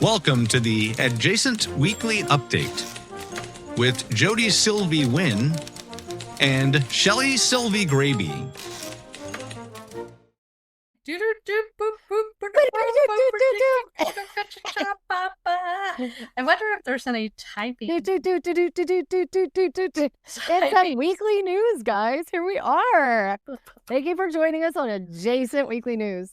Welcome to the Adjacent Weekly Update with Jody Sylvie Wynn and Shelly Sylvie Graby. I wonder if there's any typing. It's that weekly news, guys. Here we are. Thank you for joining us on Adjacent Weekly News.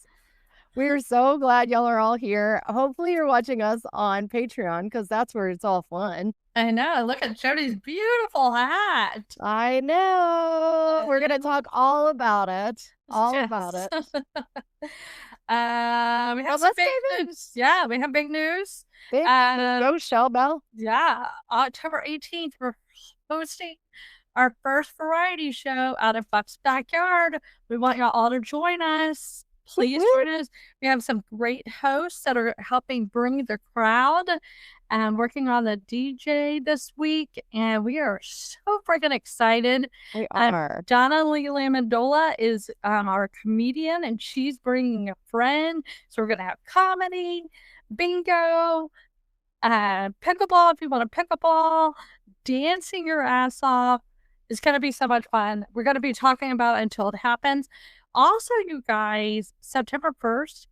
We are so glad y'all are all here. Hopefully you're watching us on Patreon because that's where it's all fun. I know. Look at Jody's beautiful hat. I know. We're going to talk all about it. All about it. We have some big news. Yeah, we have big news. Go, Shell Bell. Yeah, October 18th, we're hosting our first variety show out of Buck's backyard. We want y'all all to join us. Please join us. We have some great hosts that are helping bring the crowd and working on the DJ this week. And we are so freaking excited. We are. Donna Lee Lamandola is our comedian, and she's bringing a friend. So we're going to have comedy, bingo, pickleball if you want to pickleball, dancing your ass off. It's going to be so much fun. We're going to be talking about it until it happens. Also, you guys, September 1st,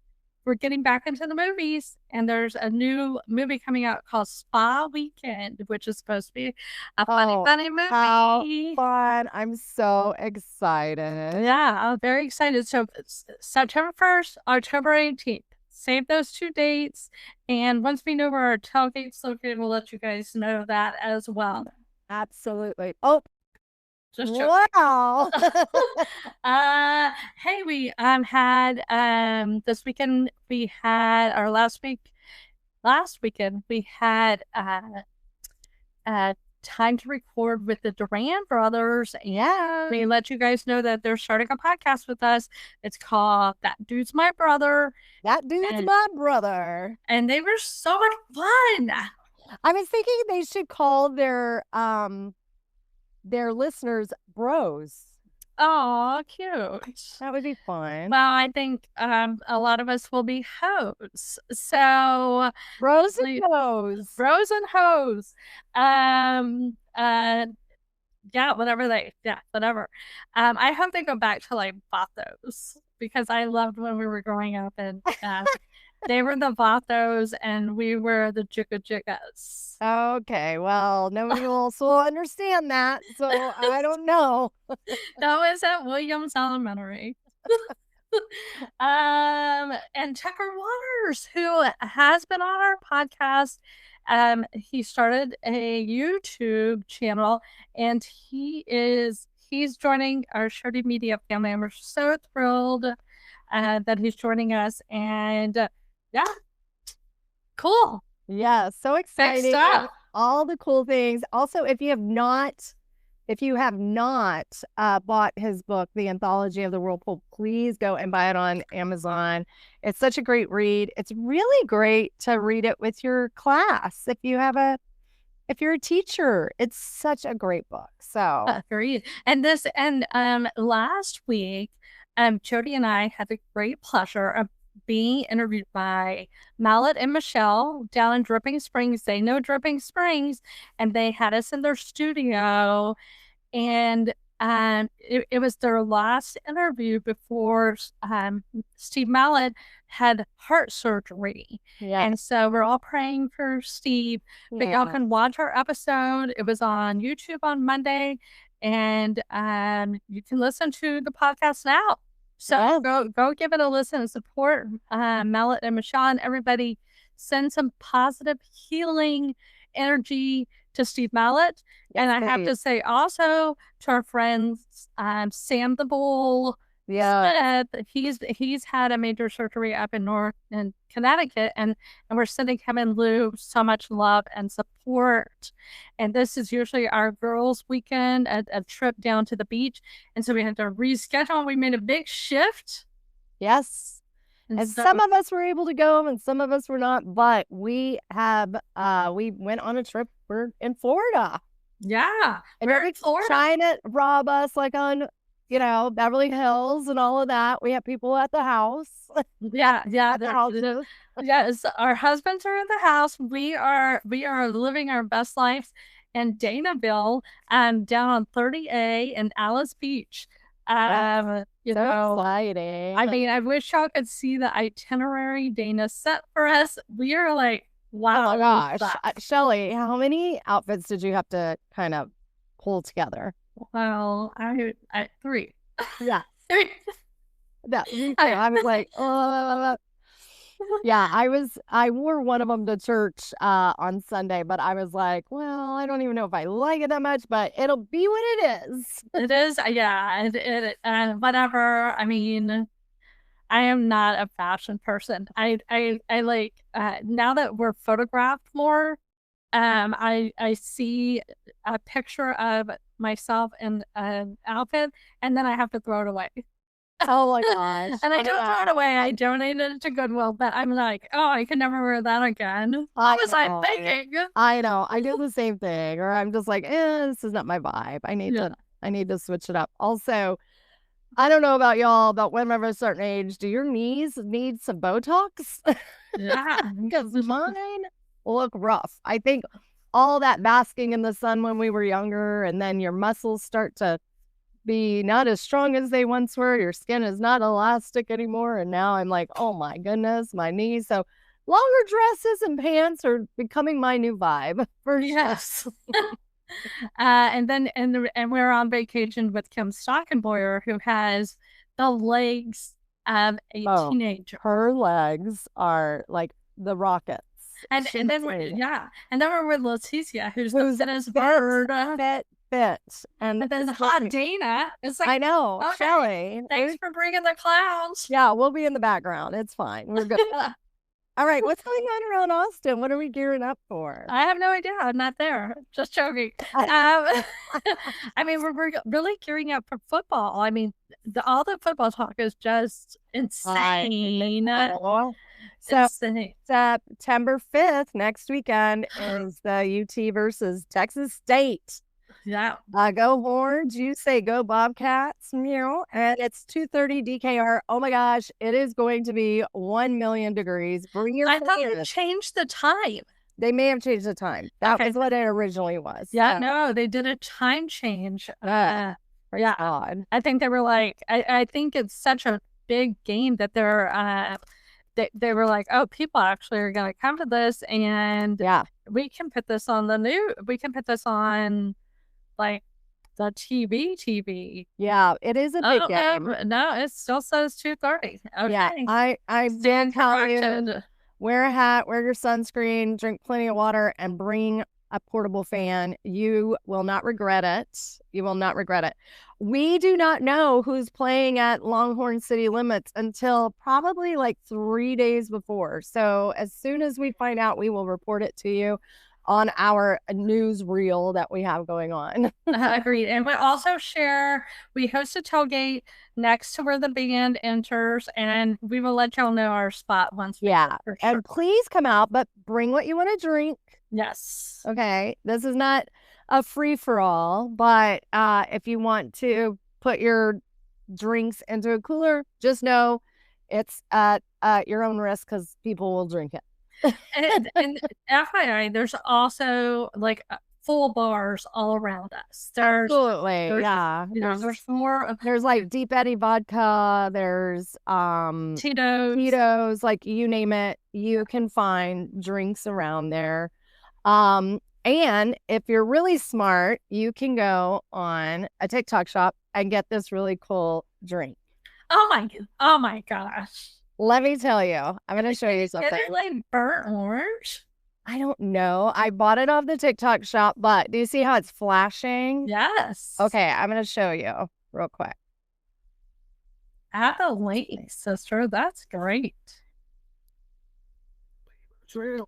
we're getting back into the movies, and there's a new movie coming out called Spa Weekend, which is supposed to be a funny movie. How fun. I'm so excited. Yeah, I'm very excited. So September 1st, October 18th. Save those 2 dates, and once we know where our tailgate's located, we'll let you guys know that as well. Absolutely. Oh, just wow. Hey, we had this weekend we had our last weekend we had time to record with the Duran brothers. Yeah, we let you guys know that they're starting a podcast with us. It's called That Dude's My Brother. That Dude's My Brother. And they were so much fun. I was thinking they should call their listeners bros. Oh, cute. That would be fun. Well, I think a lot of us will be hoes. So bros and hoes. Bros and hoes. Whatever. I hope they go back to like Vatos, because I loved when we were growing up, and they were the Vatos and we were the Jigga Jiggas. Okay, well, nobody else will understand that, so I don't know. That was at Williams Elementary. And Tucker Waters, who has been on our podcast, he started a YouTube channel, and he's joining our Shody Media family, and we're so thrilled that he's joining us. And yeah, cool. Yeah, so exciting. All the cool things. Also, if you have not bought his book, The Anthology of the Whirlpool, please go and buy it on Amazon. It's such a great read. It's really great to read it with your class if you're a teacher. It's such a great book. So agreed. And last week, Jody and I had the great pleasure of being interviewed by Mallet and Michelle down in Dripping Springs. They know Dripping Springs, and they had us in their studio, and it was their last interview before Steve Mallet had heart surgery. Yeah. And so we're all praying for Steve. But y'all can watch our episode. It was on YouTube on Monday, and you can listen to the podcast now. So go give it a listen and support Mallet and Michelle, and everybody. Send some positive healing energy to Steve Mallet. And I have to say also to our friends, Sam the Bull. Yeah, he's had a major surgery up in Connecticut, and we're sending him and Lou so much love and support. And this is usually our girls' weekend, a trip down to the beach, and so we had to reschedule. We made a big shift. Yes, and so, some of us were able to go, and some of us were not. But we went on a trip. We're in Florida. Yeah, we're in Florida. Trying to rob us like on Beverly Hills and all of that. We have people at the house. Yeah, At the houses. yes. Our husbands are in the house. We are living our best lives in Danaville, down on 30A in Alice Beach. So exciting. I mean, I wish y'all could see the itinerary Dana set for us. We are like, wow. Oh my gosh. Shelly, how many outfits did you have to kind of pull together? Well, I 3. Yeah. 3. I was like, oh. Yeah, I wore one of them to church on Sunday, but I was like, well, I don't even know if I like it that much, but it'll be what it is. It is, yeah. Whatever. I mean, I am not a fashion person. I like now that we're photographed more, I see a picture of myself in an outfit and then I have to throw it away. Oh my gosh. And I don't throw it away. I donated it to Goodwill, but I'm like, oh, I can never wear that again. What was I thinking? I know. I do the same thing. Or I'm just like, this is not my vibe. I need to switch it up. Also, I don't know about y'all, but when I'm a certain age, do your knees need some Botox? Yeah. Because mine look rough. I think all that basking in the sun when we were younger, and then your muscles start to be not as strong as they once were. Your skin is not elastic anymore. And now I'm like, oh my goodness, my knees. So longer dresses and pants are becoming my new vibe. Yes. And we're on vacation with Kim Stockenboyer, who has the legs of a teenager. Her legs are like the rockets. And then we're with Leticia, who's the fittest bird. Fit. And then hot Dana. It's like, I know, okay, Shelly. Thanks for bringing the clowns. Yeah, we'll be in the background. It's fine. We're good. All right, what's going on around Austin? What are we gearing up for? I have no idea. I'm not there. Just joking. I mean, we're really gearing up for football. I mean, all the football talk is just insane. So September 5th, next weekend, is the UT versus Texas State. Yeah. Go Horns. You say go Bobcats. And it's 2:30 DKR. Oh my gosh, it is going to be 1 million degrees. Bring your I thought they changed the time. They may have changed the time. That was what it originally was. Yeah, no, they did a time change. Yeah. Odd. I think they were like, I think it's such a big game that they're they were like, oh, people actually are going to come to this, and we can put this on the news. We can put this on like the TV. Yeah, it is a big game. No, it still says 2:30. Okay. Yeah, I stand telling you, wear a hat, wear your sunscreen, drink plenty of water, and bring a portable fan. You will not regret it. You will not regret it. We do not know who's playing at Longhorn City Limits until probably like 3 days before. So as soon as we find out, we will report it to you on our news reel that we have going on. Agreed. And we also we host a tailgate next to where the band enters, and we will let y'all know our spot once. And please come out, but bring what you want to drink. Yes. Okay. This is not a free-for-all, but if you want to put your drinks into a cooler, just know it's at your own risk because people will drink it. and FYI, there's also like full bars all around us. Absolutely, yeah. There's more. There's like Deep Eddy vodka. There's Tito's, like you name it. You can find drinks around there. And if you're really smart, you can go on a TikTok shop and get this really cool drink. Oh my gosh. Let me tell you, I'm going to show you something. Is it like burnt orange? I don't know. I bought it off the TikTok shop, but do you see how it's flashing? Yes. Okay, I'm going to show you real quick. Add a link, sister. That's great.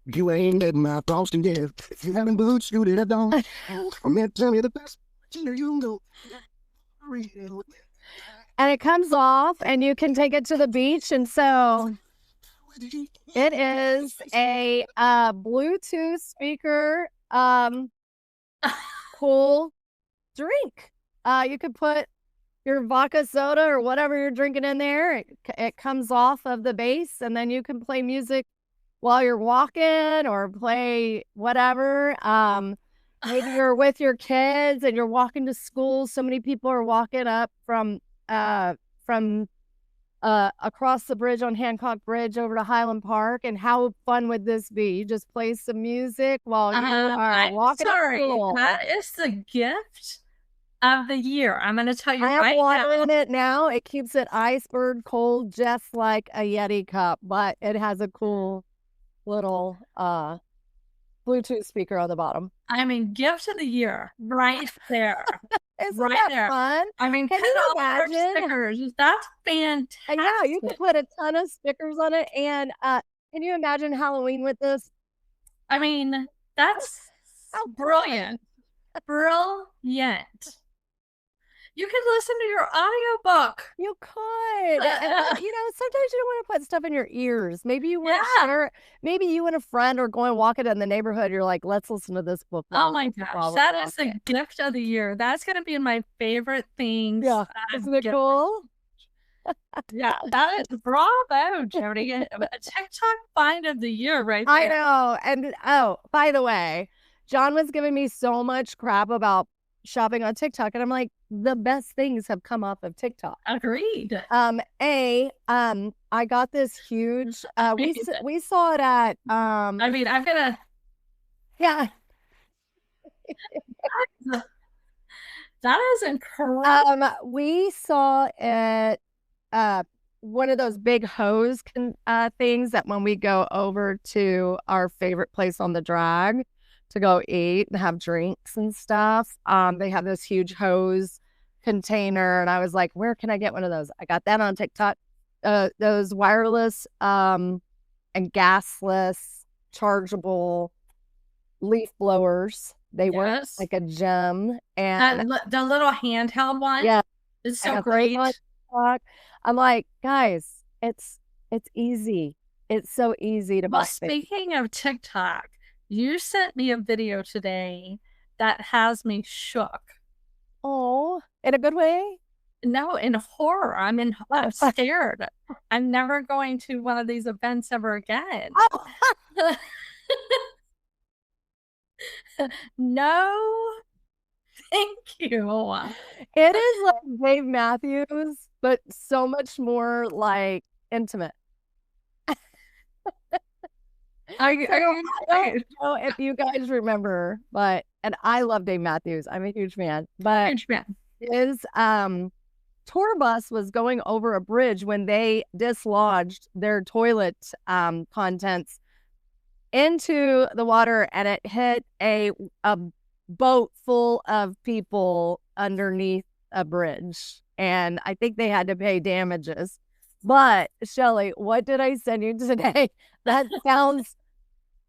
You ain't getting my frosting yet. If you haven't boots, you did it don't. I'm meant to tell you the best. You go. And it comes off, and you can take it to the beach. And so it is a Bluetooth speaker, cool drink. You could put your vodka soda or whatever you're drinking in there. It comes off of the base, and then you can play music while you're walking or play whatever. Maybe you're with your kids and you're walking to school. So many people are walking up from across the bridge on Hancock Bridge over to Highland Park. And how fun would this be? You just play some music while you are walking to school. That is the gift of the year. I'm going to tell you I have right water now. in it now. It keeps it iceberg cold, just like a Yeti cup, but it has a cool little Bluetooth speaker on the bottom. I mean, gift of the year right there. Isn't Right that there. fun? I mean, Can you $10 imagine? stickers. That's fantastic. And yeah, you can put a ton of stickers on it. And can you imagine Halloween with this? I mean, that's brilliant. Brilliant. You could listen to your audiobook. You could. And, you know, sometimes you don't want to put stuff in your ears. Maybe you want to share. Maybe you and a friend are going walking in the neighborhood. You're like, let's listen to this book. Oh my gosh, that is the gift of the year. That's going to be my favorite things. Yeah, isn't it cool? Yeah, that is bravo, Jody. A TikTok find of the year right there. I know. And oh, by the way, John was giving me so much crap about shopping on TikTok, and I'm like, the best things have come off of TikTok. Agreed. I got this huge we saw it at I mean, I'm gonna yeah. That is incredible. We saw it one of those big hose things that when we go over to our favorite place on the drag to go eat and have drinks and stuff, they have this huge hose container, and I was like, where can I get one of those? I got that on TikTok. Those wireless and gasless chargeable leaf blowers. They work like a gem. And the little handheld one. Yeah. It's so great. I'm like, guys, it's easy. It's so easy to buy. Speaking of TikTok, you sent me a video today that has me shook. Oh, in a good way? No, in horror. I'm scared. I'm never going to one of these events ever again. Oh. No, thank you. It is like Dave Matthews, but so much more like intimate. I don't know if you guys remember, but and I love Dave Matthews. I'm a huge fan. But his tour bus was going over a bridge when they dislodged their toilet contents into the water, and it hit a boat full of people underneath a bridge. And I think they had to pay damages. But Shelly, what did I send you today? That sounds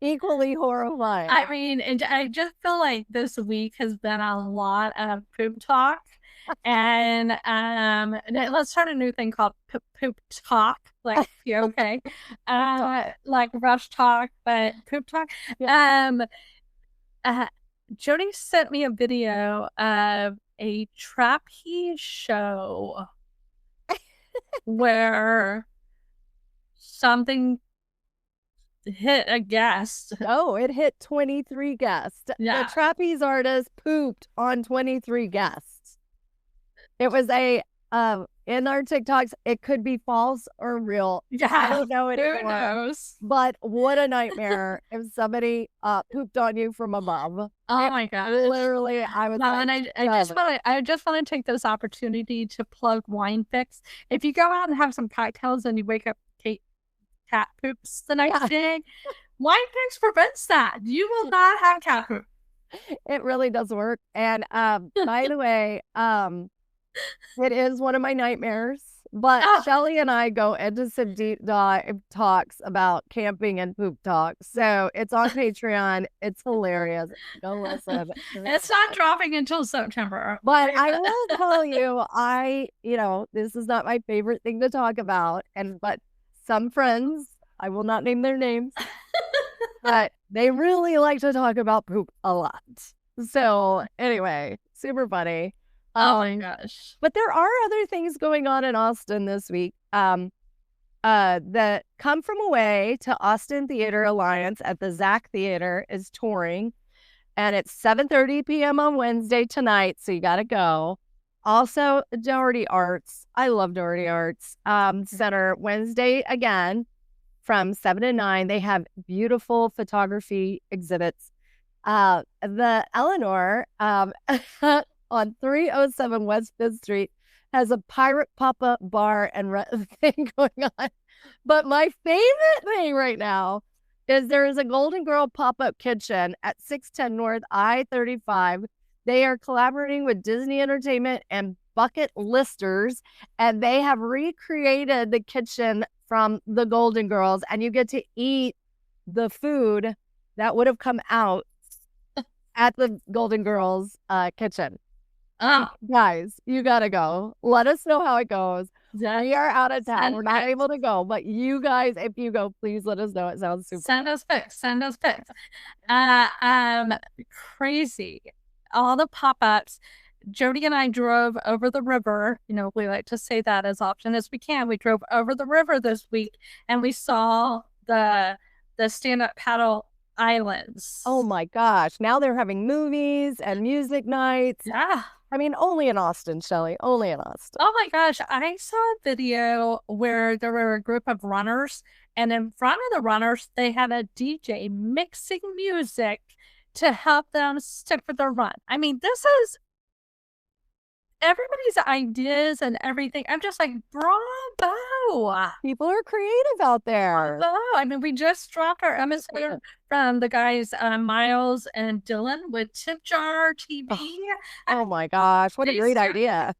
equally horrifying. I mean, I just feel like this week has been a lot of poop talk. And let's start a new thing called poop talk, like okay, like rush talk, but poop talk. Jody sent me a video of a trapeze show where something hit a guest. Oh, it hit 23 guests. Yeah. The trapeze artist pooped on 23 guests. It was in our TikToks, it could be false or real. Yeah. I don't know anymore. Who knows? But what a nightmare if somebody pooped on you from above. Oh my God. Literally, I was and I just want to take this opportunity to plug Wine Fix. If you go out and have some cocktails and you wake up cat poops the next day, Wine Fix prevents that. You will not have cat poop. It really does work. And by the way, it is one of my nightmares. But Shelly and I go into some deep dive talks about camping and poop talks. So it's on Patreon. It's hilarious. Go listen. It's not dropping until September. But I will tell you, this is not my favorite thing to talk about. But some friends, I will not name their names, but they really like to talk about poop a lot. So anyway, super funny. Oh my gosh. But there are other things going on in Austin this week. The Come From Away to Austin Theater Alliance at the Zach Theater is touring, and it's 7:30 p.m. on Wednesday tonight, so you got to go. Also, Doherty Arts. I love Doherty Arts Center Wednesday again from 7 to 9. They have beautiful photography exhibits. The Eleanor on 307 West 5th Street has a pirate pop-up bar and thing going on. But my favorite thing right now is there is a Golden Girl pop-up kitchen at 610 North I-35. They are collaborating with Disney Entertainment and Bucket Listers, and they have recreated the kitchen from the Golden Girls, and you get to eat the food that would have come out at the Golden Girls kitchen. Oh, Guys, you gotta go. Let us know how it goes. We are out of town. Send We're not pics. able to go, but you guys, if you go, please let us know. It sounds super. Send us pics. Send us pics. Crazy. All the pop-ups. Jody and I drove over the river. You know, we like to say that as often as we can. We drove over the river this week, and we saw the stand-up paddle islands. Oh my gosh. Now they're having movies and music nights. Yeah. I mean, only in Austin, Shelly. Only in Austin. Oh my gosh. I saw a video where there were a group of runners, and in front of the runners, they had a DJ mixing music to help them stick with their run. I mean, this is everybody's ideas and everything. I'm just like, bravo. People are creative out there. Bravo. I mean, we just dropped our episode from the guys Miles and Dylan with Tip Jar TV. Oh my gosh. What a great idea.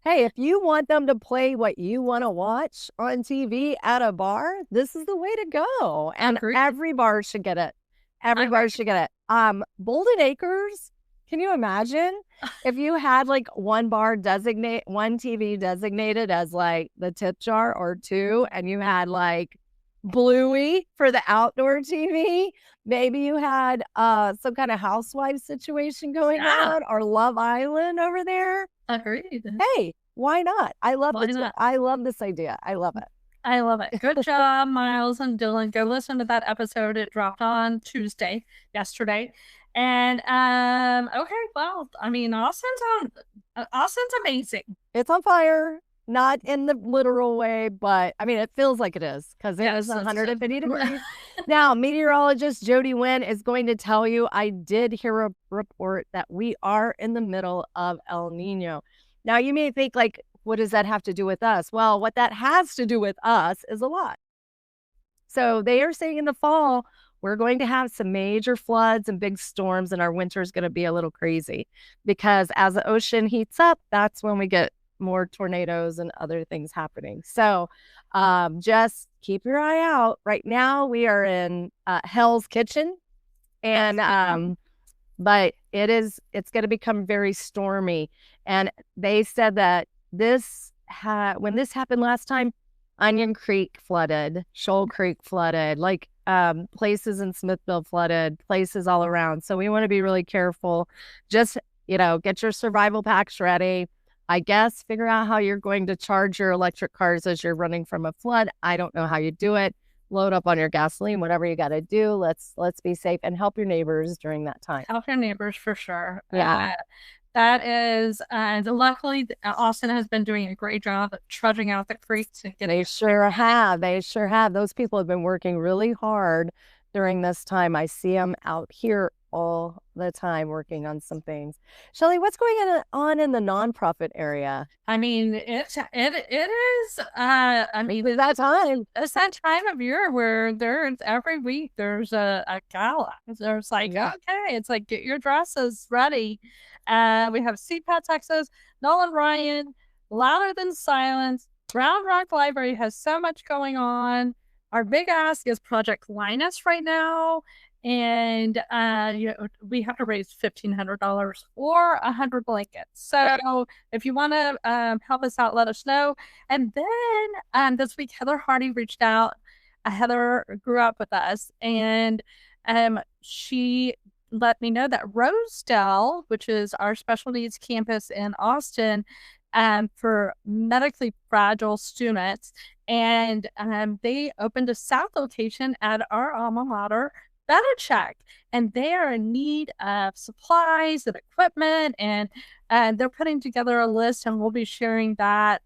Hey, if you want them to play what you want to watch on TV at a bar, this is the way to go. And Agreed. every bar should get it. Every bar should get it. Bolden Acres, can you imagine if you had like one TV designated as like the tip jar or two, and you had like Bluey for the outdoor TV? Maybe you had some kind of housewife situation going on, or Love Island over there. Agreed. Hey, why not? I love Why this. not? I love this idea. I love it. I love it. Good job, Miles and Dylan. Go listen to that episode. It dropped on Tuesday, yesterday. And okay, well, I mean, Austin's amazing. It's on fire. Not in the literal way, but I mean, it feels like it is because it is 150 degrees. Now, meteorologist Jody Wynn is going to tell you, I did hear a report that we are in the middle of El Nino. Now, you may think like, what does that have to do with us? Well, what that has to do with us is a lot. So they are saying in the fall, we're going to have some major floods and big storms, and our winter is going to be a little crazy because as the ocean heats up, that's when we get more tornadoes and other things happening. So just keep your eye out. Right now we are in Hell's Kitchen, and but it's going to become very stormy. And they said that when this happened last time, Onion Creek flooded, Shoal Creek flooded, like places in Smithville flooded, places all around. So we want to be really careful. Just, get your survival packs ready. I guess figure out how you're going to charge your electric cars as you're running from a flood. I don't know how you do it. Load up on your gasoline, whatever you got to do. Let's be safe and help your neighbors during that time. Help your neighbors for sure. Yeah. That is, luckily, Austin has been doing a great job of trudging out the creeks and getting. They sure have. They sure have. Those people have been working really hard during this time. I see them out here all the time working on some things. Shelly, what's going on in the nonprofit area? I mean, it is. I mean, It's that time. It's that time of year where every week there's a gala. There's like, okay, it's like get your dresses ready. We have CPAT Texas, Nolan Ryan, Louder Than Silence. Round Rock Library has so much going on. Our big ask is Project Linus right now. And we have to raise $1,500 or 100 blankets. So if you want to help us out, let us know. And then this week, Heather Hardy reached out. Heather grew up with us, and she let me know that Rosedale, which is our special needs campus in Austin, for medically fragile students, and they opened a south location at our alma mater, Benita, and they are in need of supplies and equipment, and they're putting together a list, and we'll be sharing that.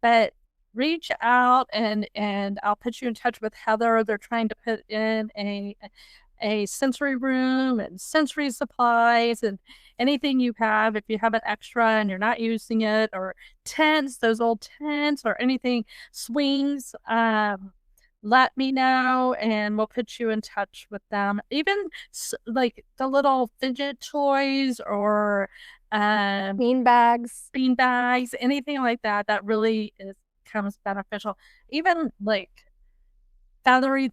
But reach out, and I'll put you in touch with Heather. They're trying to put in a sensory room and sensory supplies and anything you have. If you have an extra and you're not using it, or tents, those old tents, or anything, swings, let me know and we'll put you in touch with them. Even like the little fidget toys, or Bean bags, anything like that, that really becomes beneficial. Even like feathery,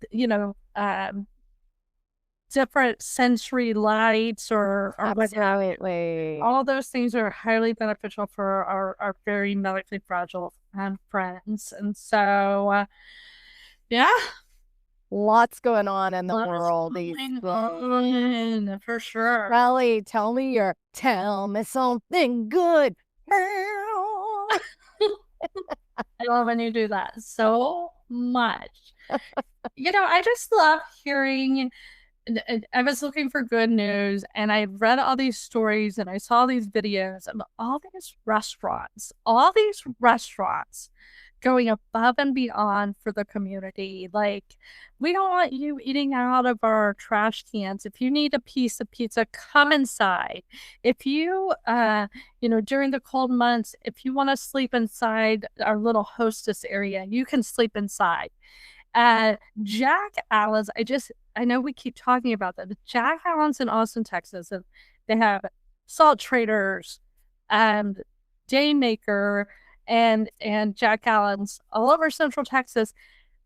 different sensory lights, or absolutely. all those things are highly beneficial for our very medically fragile friends. And so, yeah, Lots going on in the lots world these days. for sure. Shelly, tell me something good. I love when you do that so much. I just love hearing. I was looking for good news, and I read all these stories, and I saw these videos of all these restaurants going above and beyond for the community. Like, we don't want you eating out of our trash cans. If you need a piece of pizza, come inside. If you, during the cold months, if you want to sleep inside our little hostess area, you can sleep inside. Jack Allen's, I know we keep talking about that. Jack Allen's in Austin, Texas, and they have Salt Traders, Daymaker, and Jack Allen's all over Central Texas.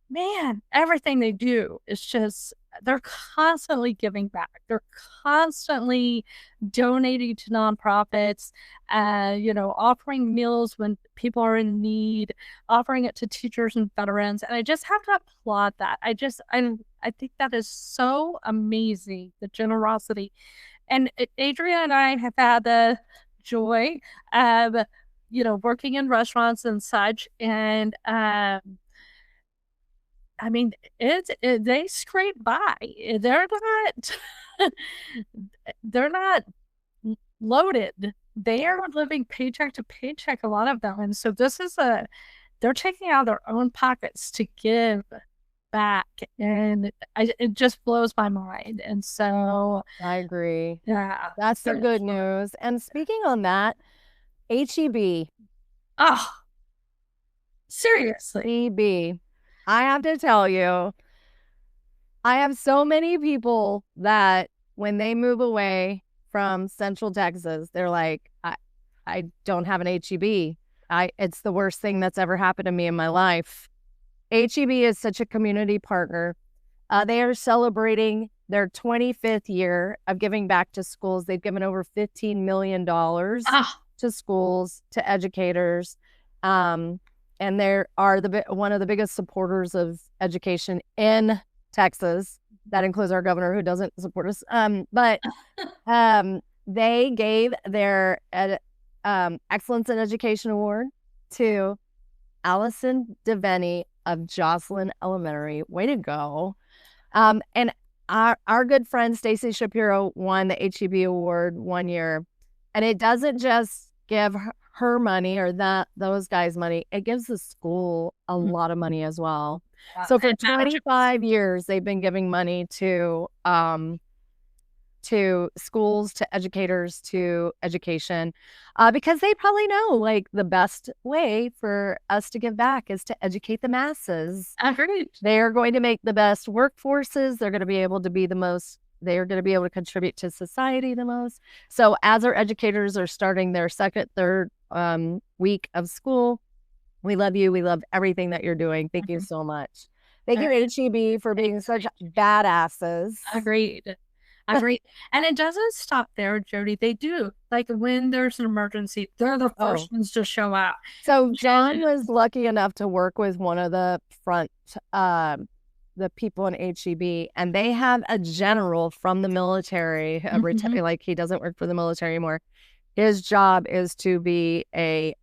Man, everything they do is just, they're constantly giving back. They're constantly donating to nonprofits, offering meals when people are in need, offering it to teachers and veterans. And I just have to applaud that. I think that is so amazing, the generosity. And Adrian and I have had the joy of, working in restaurants and such. And, I mean, they scrape by. They're not loaded. They are living paycheck to paycheck, a lot of them. And so they're taking out their own pockets to give back. And it just blows my mind. And so I agree. Yeah. That's the good news. And speaking on that, HEB. Oh, seriously. HEB. I have to tell you, I have so many people that when they move away from Central Texas, they're like, I don't have an HEB. It's the worst thing that's ever happened to me in my life. HEB is such a community partner. They are celebrating their 25th year of giving back to schools. They've given over $15 million to schools, to educators. And they are one of the biggest supporters of education in Texas. That includes our governor, who doesn't support us. But they gave their Excellence in Education Award to Allison DeVenny of Jocelyn Elementary. Way to go. And our good friend Stacy Shapiro won the HEB award one year. And it doesn't just give her money or those guys money. It gives the school a lot of money as well. So for 25 years, they've been giving money to schools, to educators, to education, because they probably know, like, the best way for us to give back is to educate the masses. Agreed. They are going to make the best workforces. They're going to be able to be the most, they are going to be able to contribute to society the most. So as our educators are starting their second, third week of school, we love you. We love everything that you're doing. Thank you so much. Thank you, HEB, for being such badasses. Agreed. And it doesn't stop there, Jody. They do. Like, when there's an emergency, they're the first ones to show up. So John was lucky enough to work with one of the front the people in HEB, and they have a general from the military, like he doesn't work for the military anymore. His job is to be a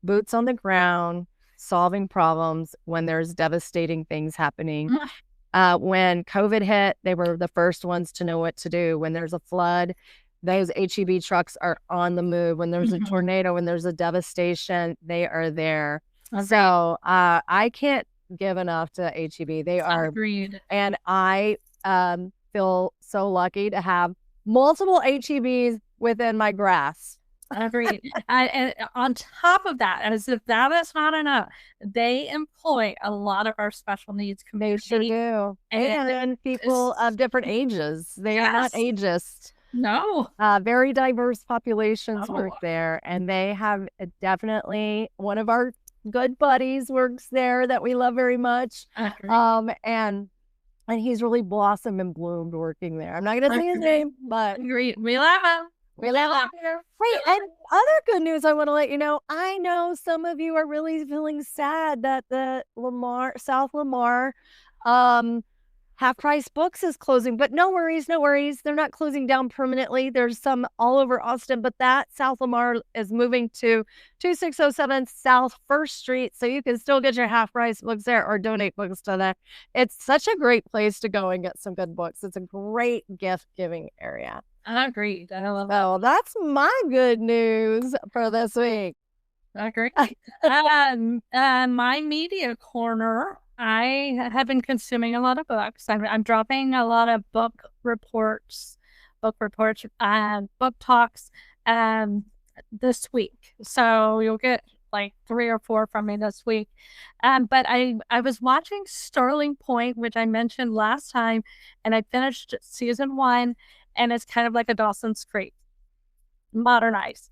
boots on the ground, solving problems when there's devastating things happening. When COVID hit, they were the first ones to know what to do. When there's a flood, those HEB trucks are on the move. When there's a tornado, when there's a devastation, they are there. Okay. So I can't give enough to HEB. They are, Agreed. and I feel so lucky to have multiple HEBs within my grasp. Agreed. And on top of that, as if that is not enough, they employ a lot of our special needs They community. sure do. And people of different ages. They are not ageist. No. Very diverse populations Oh. work there. And they have definitely one of our good buddies works there that we love very much. Agreed. And he's really blossomed and bloomed working there. I'm not going to say his name, but Agreed. We love him. we love him. Wait, and other good news I want to let you know, I know some of you are really feeling sad that the South Lamar Half Price Books is closing, but no worries. They're not closing down permanently. There's some all over Austin, but that South Lamar is moving to 2607 South 1st Street, so you can still get your Half Price books there or donate books to that. It's such a great place to go and get some good books. It's a great gift-giving area. Agreed. I love that. Oh, that's my good news for this week. Agreed. My media corner, I have been consuming a lot of books. I'm dropping a lot of book reports, book talks this week. So you'll get like 3 or 4 from me this week. But I was watching Sterling Point, which I mentioned last time, and I finished season 1, and it's kind of like a Dawson's Creek, modernized.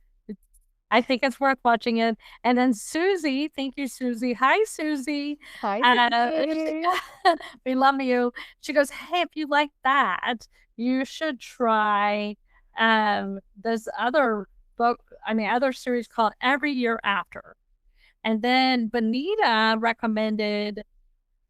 I think it's worth watching it. And then Susie, thank you, Susie. Hi, Susie. Hi, Susie. We love you. She goes, hey, if you like that, you should try this other other series called Every Year After. And then Benita recommended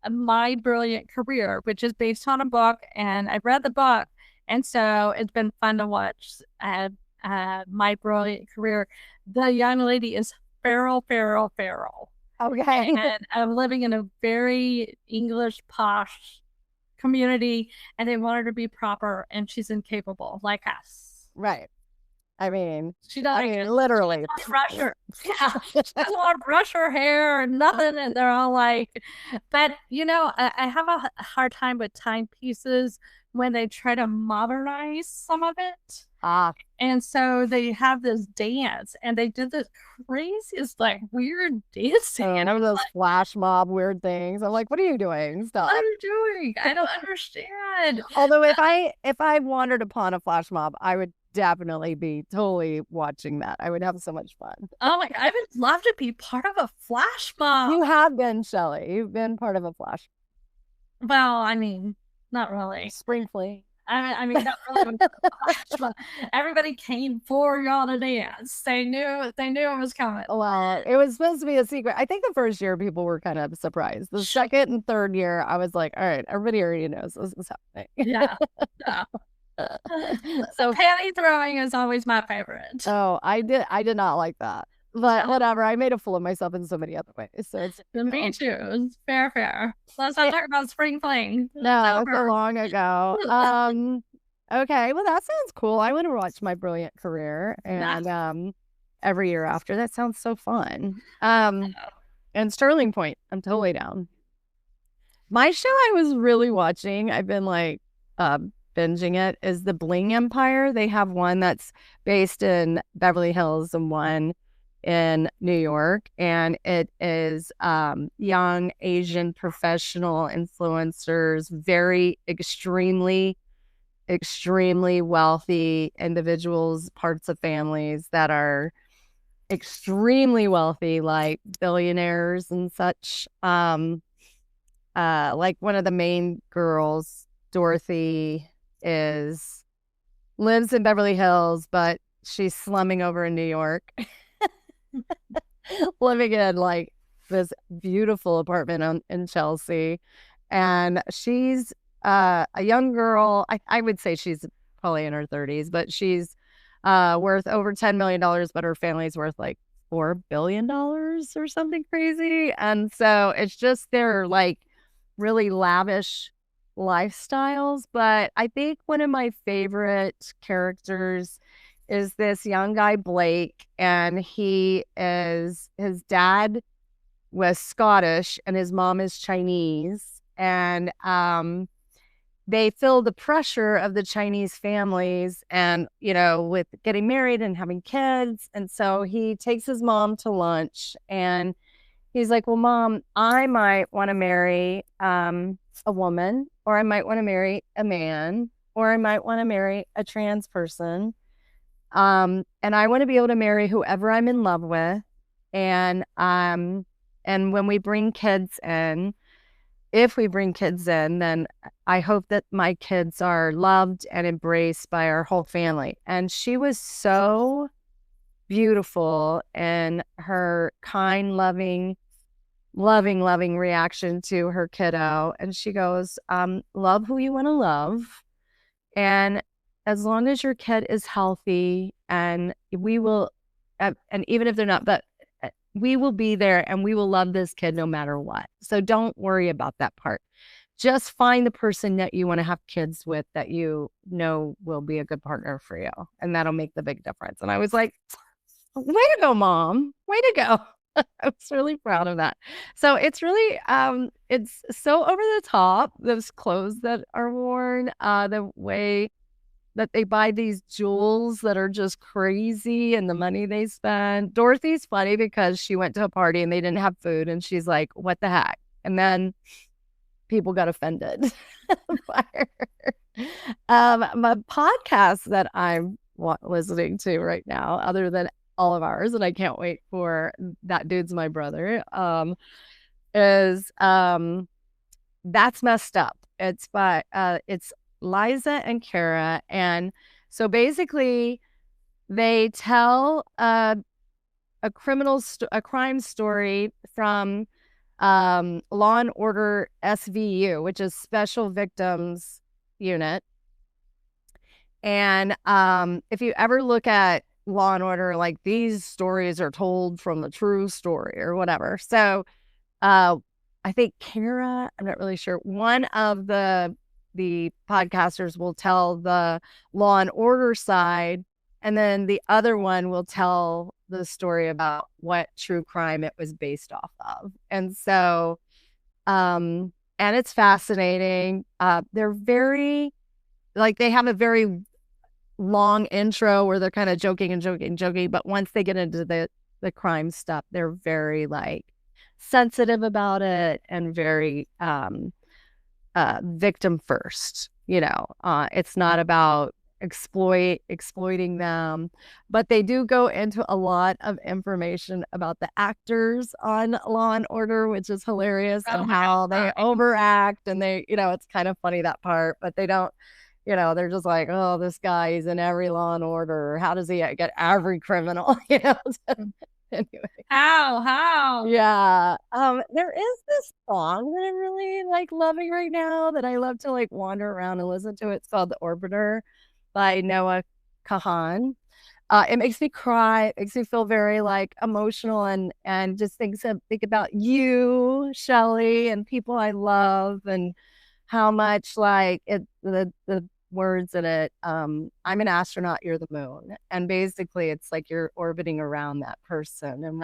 My Brilliant Career, which is based on a book. And I read the book. And so it's been fun to watch My Brilliant Career. The young lady is feral. Okay. And I'm living in a very English posh community, and they want her to be proper, and she's incapable, like us. Right. I mean, She doesn't literally. brush her. Yeah. She doesn't want to brush her hair or nothing. And they're all like, but I have a hard time with timepieces when they try to modernize some of it. And so they have this dance, and they did this craziest, like, weird dancing. And over those flash mob weird things. I'm like, what are you doing? Stop. What are you doing? I don't understand. Although if I wandered upon a flash mob, I would definitely be totally watching that. I would have so much fun. Oh my God, I would love to be part of a flash mob. You have been, Shelley. You've been part of a flash. Well, I mean, not really. Spring fling. I mean, not really. Everybody came for y'all to dance. They knew it was coming. Well, it was supposed to be a secret. I think the first year people were kind of surprised. The second and third year, I was like, all right, everybody already knows this is happening. Yeah. So panty throwing is always my favorite. Oh, I did not like that. But whatever, I made a fool of myself in so many other ways. So it's me too. It's fair. Let's not talk about spring fling. No, it's so long ago. Okay, well that sounds cool. I want to watch My Brilliant Career and Every Year After. That sounds so fun. And Sterling Point, I'm totally down. My show I was really watching, I've been like binging it, is The Bling Empire. They have one that's based in Beverly Hills and one in New York, and it is young Asian professional influencers, very extremely wealthy individuals, parts of families that are extremely wealthy, like billionaires and such. Like one of the main girls, Dorothy, lives in Beverly Hills, but she's slumming over in New York. Living in like this beautiful apartment in Chelsea, And she's a young girl. I would say she's probably in her 30s, but she's worth over $10 million, but her family's worth like $4 billion or something crazy. And so it's just their like really lavish lifestyles. But I think one of my favorite characters is this young guy, Blake, and his dad was Scottish and his mom is Chinese. And they feel the pressure of the Chinese families and, with getting married and having kids. And so he takes his mom to lunch and he's like, well, Mom, I might want to marry a woman, or I might want to marry a man, or I might want to marry a trans person. And I want to be able to marry whoever I'm in love with. And when we bring kids in, if we bring kids in, then I hope that my kids are loved and embraced by our whole family. And she was so beautiful in her kind, loving reaction to her kiddo. And she goes, love who you want to love. And as long as your kid is healthy, and we will, and even if they're not, but we will be there and we will love this kid no matter what. So don't worry about that part. Just find the person that you want to have kids with that you know will be a good partner for you. And that'll make the big difference. And I was like, way to go, Mom. Way to go. I was really proud of that. So it's really, it's so over the top, those clothes that are worn, the way that they buy these jewels that are just crazy and the money they spend. Dorothy's funny because she went to a party and they didn't have food and she's like, what the heck? And then people got offended by her. My podcast that I'm listening to right now, other than all of ours, and I can't wait for That Dude's My Brother, is That's Messed Up. It's Liza and Kara. And so basically they tell a crime story from Law and Order SVU, which is Special Victims Unit. And if you ever look at Law and Order, like these stories are told from the true story or whatever. So I think Kara, I'm not really sure, one of the podcasters will tell the Law and Order side, and then the other one will tell the story about what true crime it was based off of. And so, and it's fascinating. They're very, like, they have a very long intro where they're kind of joking, but once they get into the crime stuff, they're very like sensitive about it and very victim first. It's not about exploiting them, but they do go into a lot of information about the actors on Law and Order, which is hilarious, and how they overact, and they, it's kind of funny, that part, but they don't, they're just like, oh, this guy is in every Law and Order. How does he get every criminal? Anyway. How? Yeah. There is this song that I'm really like loving right now that I love to like wander around and listen to. It's called The Orbiter by Noah Kahan. It makes me cry. It makes me feel very like emotional and just think about you, Shelly, and people I love, and how much like the words in it, I'm an astronaut, you're the moon. And basically it's like you're orbiting around that person. And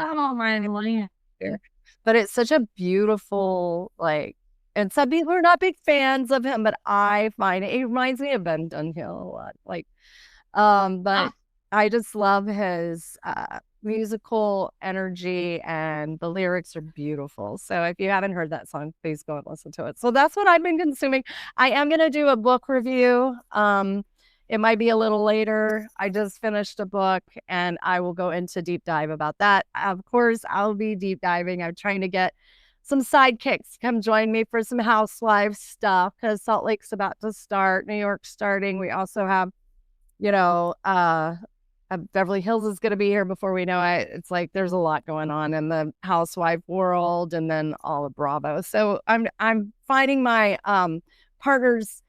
but it's such a beautiful, like, and some people are not big fans of him, but I find it reminds me of Ben Dunhill a lot. Like, but I just love his musical energy, and the lyrics are beautiful. So if you haven't heard that song, please go and listen to it. So that's what I've been consuming. I am going to do a book review. It might be a little later. I just finished a book and I will go into deep dive about that. Of course, I'll be deep diving. I'm trying to get some sidekicks to come join me for some housewives stuff, because Salt Lake's about to start, New York's starting. We also have, Beverly Hills is going to be here before we know it. It's like there's a lot going on in the housewife world, and then all of Bravo. So I'm finding my partners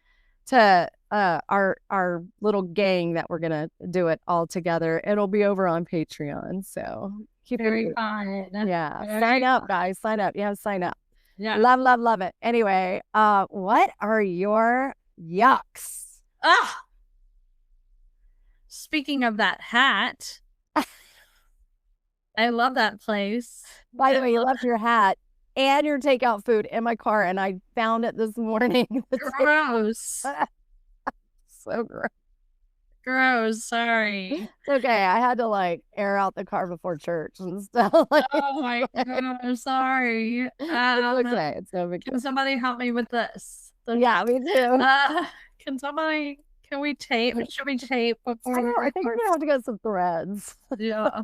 to our little gang that we're gonna do it all together. It'll be over on Patreon. So keep Very it. fun. Yeah, Very sign up, fun. guys. Sign up. Yeah, sign up. Yeah. Love it. Anyway, what are your yucks? Ah. Speaking of that hat, I love that place. By the way, you left your hat and your takeout food in my car, and I found it this morning. Gross. So gross. Gross. Sorry. It's okay. I had to like air out the car before church and stuff. Like, Oh my god. Sorry. it's okay. It's no big deal. Can somebody help me with this? Yeah, me too. Can we tape? Should we tape before we I think we're gonna have to get some threads. Yeah.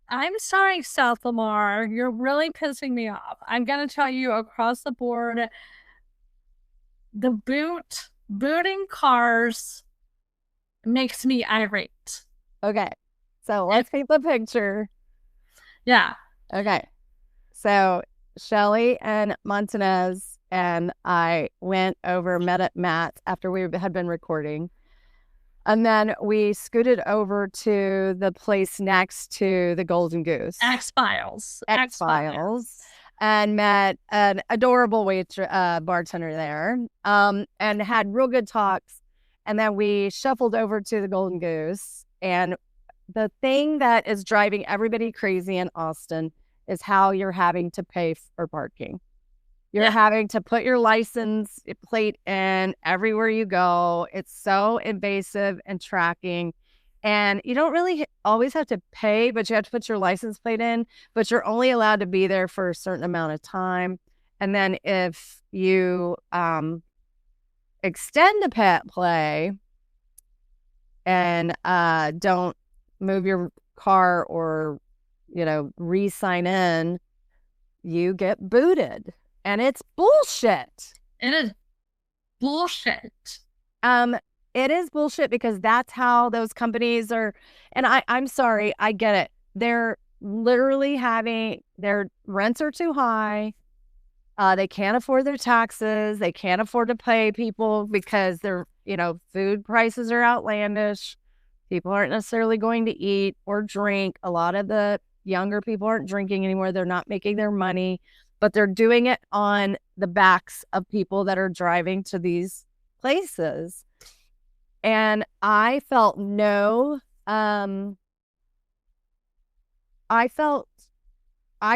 I'm sorry, South Lamar. You're really pissing me off. I'm gonna tell you across the board, the booting cars makes me irate. Okay. So let's paint the picture. Yeah. Okay. So Shelly and Montanez and I went over, met at Matt's after we had been recording. And then we scooted over to the place next to the Golden Goose. X-Files. And met an adorable bartender there, and had real good talks. And then we shuffled over to the Golden Goose. And the thing that is driving everybody crazy in Austin is how you're having to pay for parking. You're having to put your license plate in everywhere you go. It's so invasive and tracking. And you don't really always have to pay, but you have to put your license plate in, but you're only allowed to be there for a certain amount of time. And then if you extend the pet play and don't move your car or, re-sign in, you get booted. And it's bullshit. It is bullshit. It is bullshit because that's how those companies are. And I'm sorry, I get it. They're literally their rents are too high. They can't afford their taxes. They can't afford to pay people because their, food prices are outlandish. People aren't necessarily going to eat or drink. A lot of the younger people aren't drinking anymore. They're not making their money, but they're doing it on the backs of people that are driving to these places. And I felt I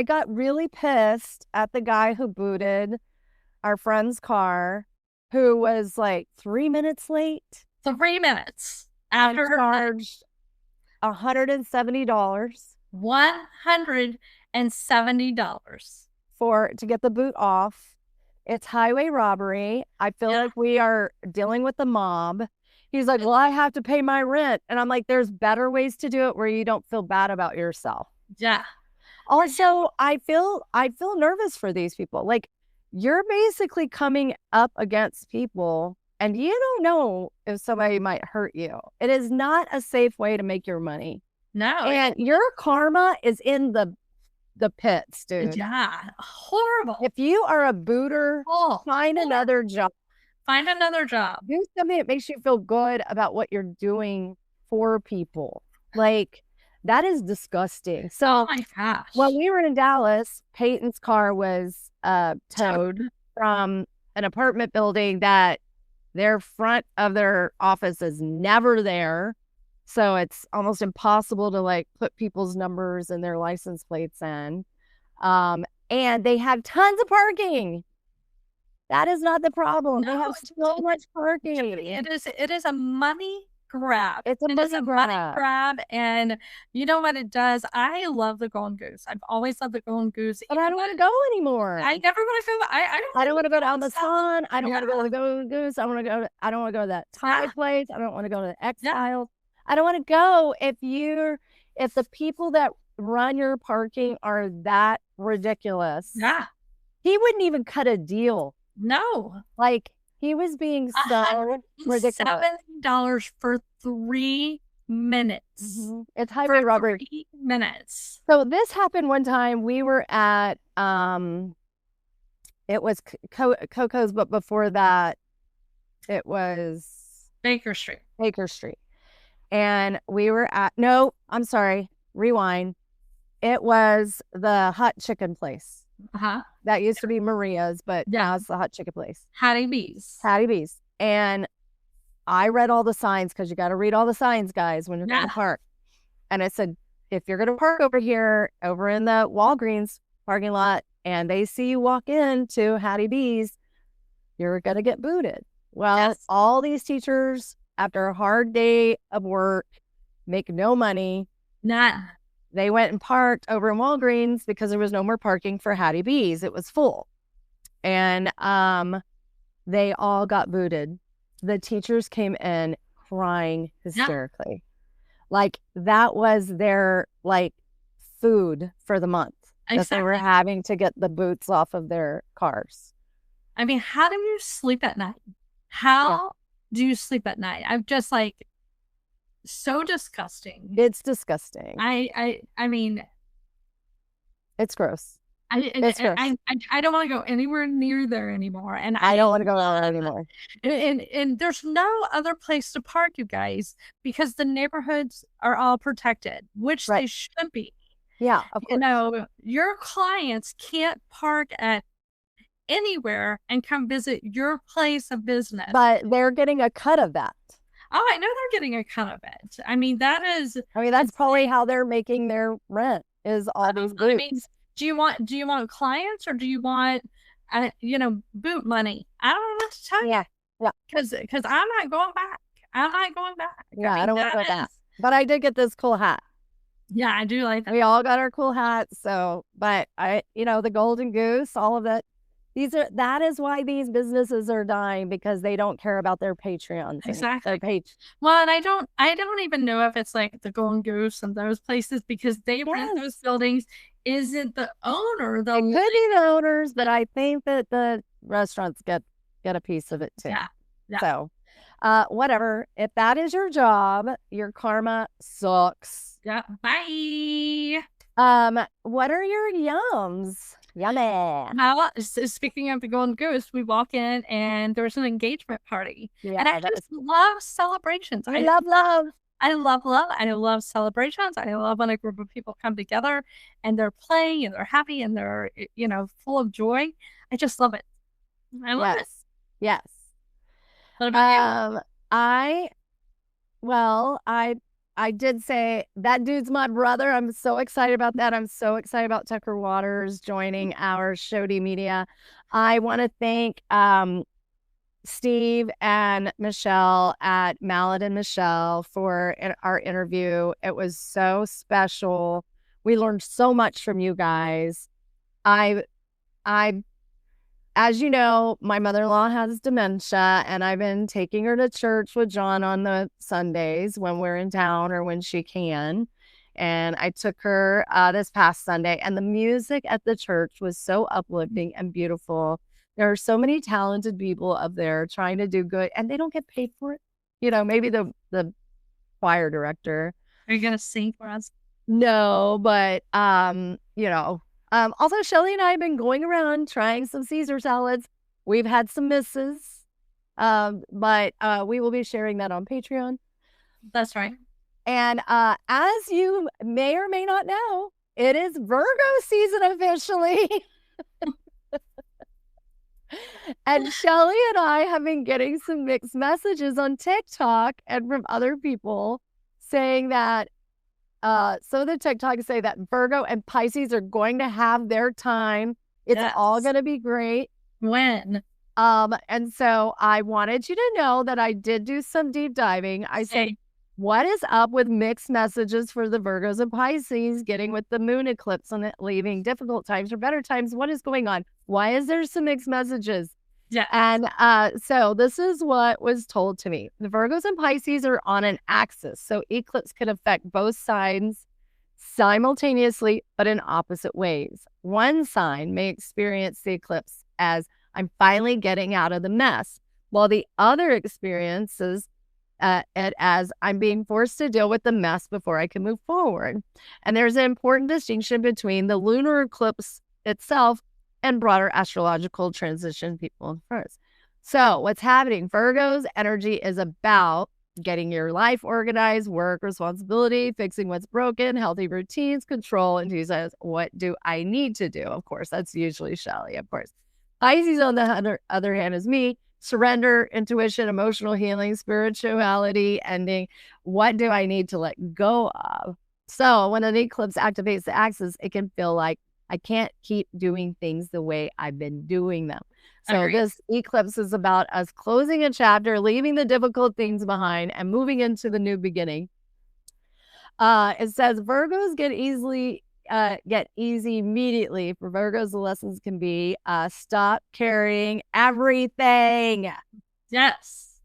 got really pissed at the guy who booted our friend's car, who was like 3 minutes late. 3 minutes after charged $170. $170 to get the boot off. It's highway robbery. I feel like we are dealing with the mob. He's like, well, I have to pay my rent. And I'm like, there's better ways to do it where you don't feel bad about yourself. Yeah. Also, I feel nervous for these people. Like, you're basically coming up against people and you don't know if somebody might hurt you. It is not a safe way to make your money. No. And your karma is in the pits, dude. Yeah. Horrible. If you are a booter, find another job. Find another job. Do something that makes you feel good about what you're doing for people. Like, that is disgusting. So, oh my gosh. When we were in Dallas, Peyton's car was towed from an apartment building that their front of their office is never there. So it's almost impossible to like put people's numbers and their license plates in. And they have tons of parking. That is not the problem. No, they have so much parking. It is a money grab. It's a money grab. And you know what it does? I love the Golden Goose. I've always loved the Golden Goose. But I don't want to go anymore. I never want to go. I don't want to go down the sun. I don't want to go to the Golden Goose. I don't want to go to that Thai place. I don't want to go to the X-Files. I don't want to go if the people that run your parking are that ridiculous. Yeah. He wouldn't even cut a deal. No. Like, He was being so ridiculous. $7 for 3 minutes. Mhm. It's highway robbery. 3 minutes. So this happened one time. We were at it was Coco's, but before that, it was Baker Street. And we were at I'm sorry, rewind. It was the hot chicken place. That used to be Maria's, but now it's the hot chicken place. Hattie B's. And I read all the signs, because you got to read all the signs, guys, when you're going to park. And it said, if you're going to park over here, over in the Walgreens parking lot, and they see you walk into Hattie B's, you're going to get booted. Well, all these teachers, after a hard day of work, make no money. They went and parked over in Walgreens because there was no more parking for Hattie B's. It was full. And they all got booted. The teachers came in crying hysterically. Like, that was their, like, food for the month. That they were having to get the boots off of their cars. I mean, how do you sleep at night? How do you sleep at night? I'm just like, so disgusting. It's disgusting. I mean, it's gross. It's gross. I don't want to go anywhere near there anymore. And I don't want to go out anymore. And there's no other place to park, you guys, because the neighborhoods are all protected, which they should be. Yeah, of course. You know, your clients can't park at anywhere and come visit your place of business. But they're getting a cut of that. Oh, I know they're getting a cut of it. I mean, that's probably how they're making their rent, is all these boots. I mean, do you want clients, or do you want, boot money? I don't know what to tell you. Yeah. Because I'm not going back. Yeah, I don't want to go back. But I did get this cool hat. Yeah, I do like that. We all got our cool hats. So, but the golden goose, all of it. That is why these businesses are dying, because they don't care about their Patreons. Exactly. Well, and I don't even know if it's like the Golden Goose and those places, because they rent those buildings. Is it the owner? It could be the owners, but I think that the restaurants get a piece of it too. Yeah. So, whatever. If that is your job, your karma sucks. Yeah. Bye. What are your yums? Yummy. Now, speaking of the Golden Goose, we walk in and there's an engagement party. Yeah, and I just love celebrations. I love love. I love love. I love celebrations. I love when a group of people come together and they're playing and they're happy and they're, full of joy. I just love it. I love it. Yes. What about you? I did say that dude's my brother. I'm so excited about that. I'm so excited about Tucker Waters joining our Shody Media. I want to thank Steve and Michelle at Mallet and Michelle for our interview. It was so special. We learned so much from you guys. As you know, my mother-in-law has dementia, and I've been taking her to church with John on the Sundays when we're in town or when she can. And I took her this past Sunday, and the music at the church was so uplifting and beautiful. There are so many talented people up there trying to do good, and they don't get paid for it. Maybe the choir director. Are you going to sing for us? No, but, also, Shelly and I have been going around trying some Caesar salads. We've had some misses, but we will be sharing that on Patreon. That's right. And as you may or may not know, it is Virgo season officially. And Shelly and I have been getting some mixed messages on TikTok and from other people saying that some of the TikToks say that Virgo and Pisces are going to have their time. It's all going to be great. When? And so I wanted you to know that I did do some deep diving. I said, what is up with mixed messages for the Virgos and Pisces getting with the moon eclipse and it leaving difficult times for better times? What is going on? Why is there some mixed messages? Yeah. And so this is what was told to me. The Virgos and Pisces are on an axis. So eclipse can affect both signs simultaneously, but in opposite ways. One sign may experience the eclipse as I'm finally getting out of the mess. while the other experiences it as I'm being forced to deal with the mess before I can move forward. And there's an important distinction between the lunar eclipse itself and broader astrological transition people in first. So what's happening? Virgo's energy is about getting your life organized, work, responsibility, fixing what's broken, healthy routines, control. And he says, what do I need to do? Of course, that's usually Shelley, of course. Pisces, on the other hand, is me. Surrender, intuition, emotional healing, spirituality, ending. What do I need to let go of? So when an eclipse activates the axis, it can feel like I can't keep doing things the way I've been doing them. So this eclipse is about us closing a chapter, leaving the difficult things behind, and moving into the new beginning. It says Virgos get easy immediately. For Virgos, the lessons can be stop carrying everything. Yes.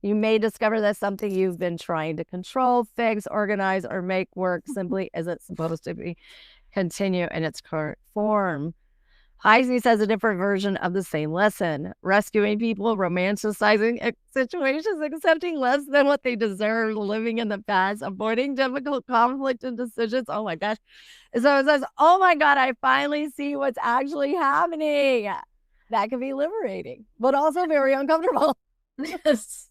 You may discover that something you've been trying to control, fix, organize, or make work simply isn't supposed to be continue in its current form. Pisces has a different version of the same lesson. Rescuing people, romanticizing situations, accepting less than what they deserve, living in the past, avoiding difficult conflict and decisions. Oh my gosh. So it says, oh my God, I finally see what's actually happening. That can be liberating, but also very uncomfortable. Yes.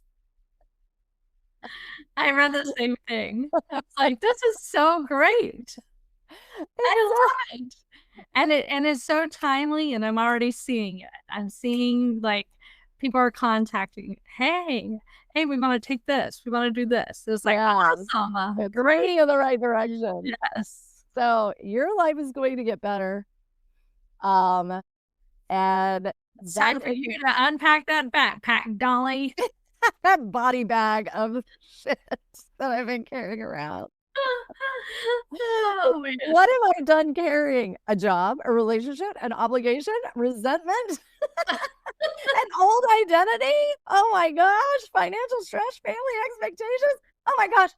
I read the same thing. I was like, this is so great. I love it. And it's so timely, and I'm already seeing it. I'm seeing like people are contacting, hey, we want to take this, we want to do this. It's like awesome. It's great in the right direction. Yes. So your life is going to get better. And it's time for you to unpack that backpack, Dolly. That body bag of shit that I've been carrying around. Oh, what have I done carrying? A job, a relationship, an obligation, resentment, an old identity? Oh my gosh, financial stress, family expectations. Oh my gosh,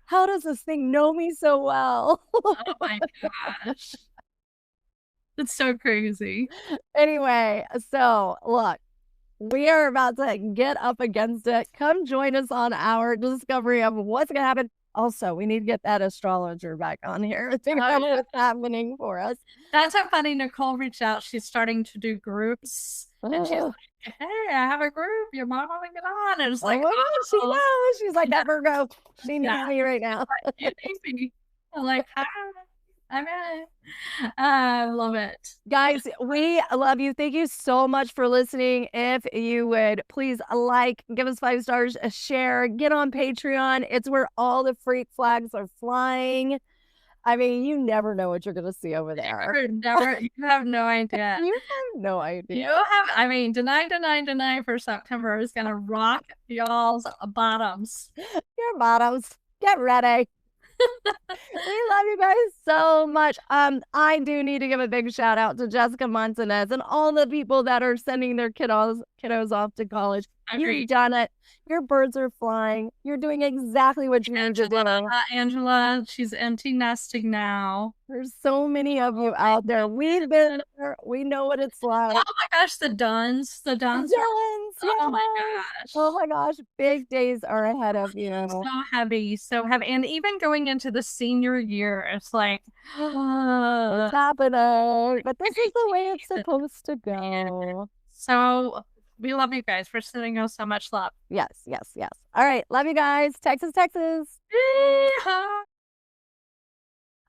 how does this thing know me so well? Oh my gosh. It's so crazy. Anyway, so look, we are about to get up against it. Come join us on our discovery of what's going to happen. Also, we need to get that astrologer back on here to figure out what's happening for us. That's so funny. Nicole reached out. She's starting to do groups. And she's like, hey, I have a group. Your mom want to get on. And it's like, oh, she knows. She's like, that Virgo. She needs me right now. You need me. I'm like, hi. I'm in it. I love it. Guys, we love you. Thank you so much for listening. If you would please give us 5 stars, a share, get on Patreon. It's where all the freak flags are flying. I mean, you never know what you're going to see over there. You have no idea. You have no idea. Deny for September is going to rock y'all's bottoms. Your bottoms. Get ready. We love you guys so much. I do need to give a big shout out to Jessica Montanez and all the people that are sending their kiddos off to college. You've done it. Your birds are flying. You're doing exactly what you need to do. Angela, she's empty nesting now. There's so many of you out there. We've been there. We know what it's like. Oh my gosh, the Duns. Oh my gosh. Oh my gosh. Big days are ahead of you. So heavy. And even going into the senior year, it's like, it's happening. But this is the way it's supposed to go. So we love you guys for sending us so much love. Yes. All right. Love you guys. Texas.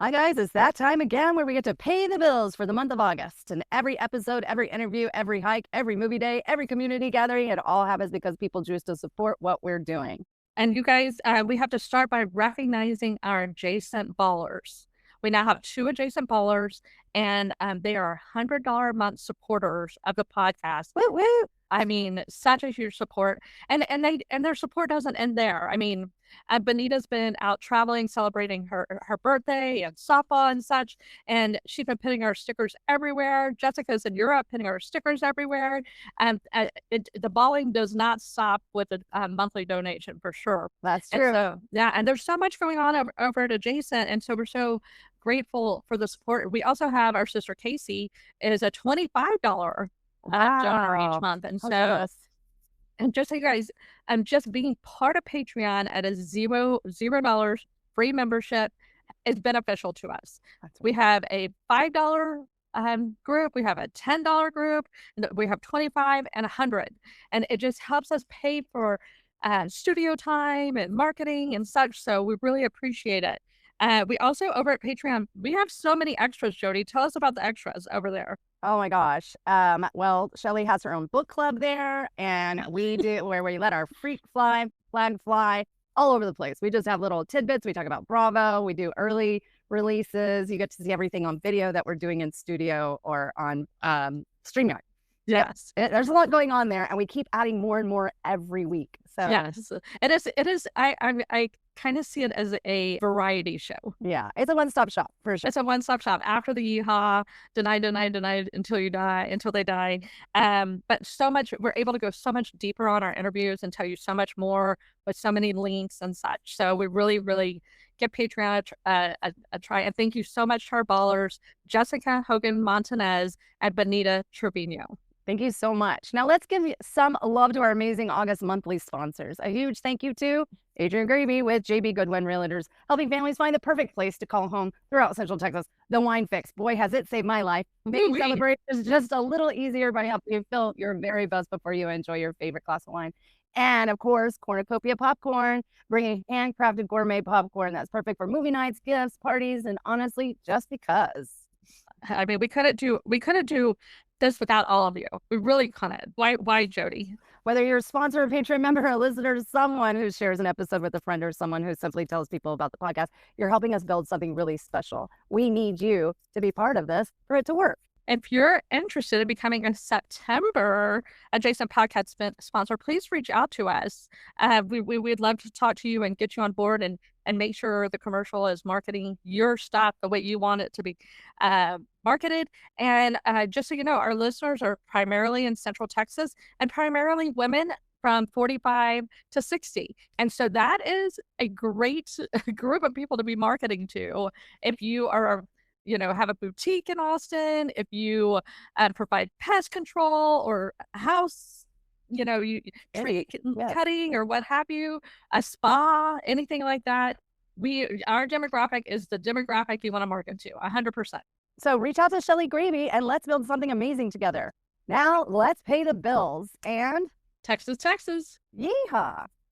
Hi, guys. It's that time again where we get to pay the bills for the month of August. And every episode, every interview, every hike, every movie day, every community gathering, it all happens because people choose to support what we're doing. And you guys, we have to start by recognizing our adjacent ballers. We now have 2 adjacent ballers, and they are $100 a month supporters of the podcast. Woo woo! I mean, such a huge support, and their support doesn't end there. I mean, Benita's been out traveling, celebrating her birthday and softball and such, and she's been putting our stickers everywhere. Jessica's in Europe putting our stickers everywhere, and the balling does not stop with a monthly donation for sure. That's true. And so, and there's so much going on over at Adjacent, and so we're so grateful for the support. We also have our sister Casey is a $25 donor each month, and so And just so you guys, just being part of Patreon at a $0 free membership is beneficial to us. We have a $5 group, we have a $10 group, we have 25 and 100, and it just helps us pay for studio time and marketing and such. So we really appreciate it. We also, over at Patreon, we have so many extras. Jody, tell us about the extras over there. Oh my gosh. Well, Shelly has her own book club there, and we do where we let our flag fly all over the place. We just have little tidbits. We talk about Bravo. We do early releases. You get to see everything on video that we're doing in studio or on StreamYard. Yes. There's a lot going on there, and we keep adding more and more every week. So yes, it is. I kind of see it as a variety show. Yeah, it's a one-stop shop for sure. It's a one-stop shop after the yeehaw, deny until they die. But so much, we're able to go so much deeper on our interviews and tell you so much more with so many links and such. So we really, really give Patreon a try. And thank you so much to our ballers, Jessica Hogan Montanez and Benita Trevino. Thank you so much. Now let's give some love to our amazing August monthly sponsors. A huge thank you to Adrian Gravy with JB Goodwin Realtors, helping families find the perfect place to call home throughout Central Texas. The Wine Fix, boy, has it saved my life. Making celebrations just a little easier by helping you fill your very best before you enjoy your favorite glass of wine. And of course, Cornucopia Popcorn, bringing handcrafted gourmet popcorn that's perfect for movie nights, gifts, parties, and honestly, just because. I mean, we couldn't do this without all of you. We really couldn't. Why, Jody? Whether you're a sponsor, a Patreon member, a listener, someone who shares an episode with a friend, or someone who simply tells people about the podcast, you're helping us build something really special. We need you to be part of this for it to work. If you're interested in becoming a September adjacent podcast sponsor, please reach out to us. We'd love to talk to you and get you on board and make sure the commercial is marketing your stuff the way you want it to be marketed. And just so you know, our listeners are primarily in Central Texas and primarily women from 45 to 60. And so that is a great group of people to be marketing to. If you are have a boutique in Austin, if you provide pest control or house, tree cutting or what have you, a spa, anything like that, our demographic is the demographic you want to market to, 100%. So reach out to Shelly Gravy and let's build something amazing together. Now let's pay the bills and Texas. Yeehaw.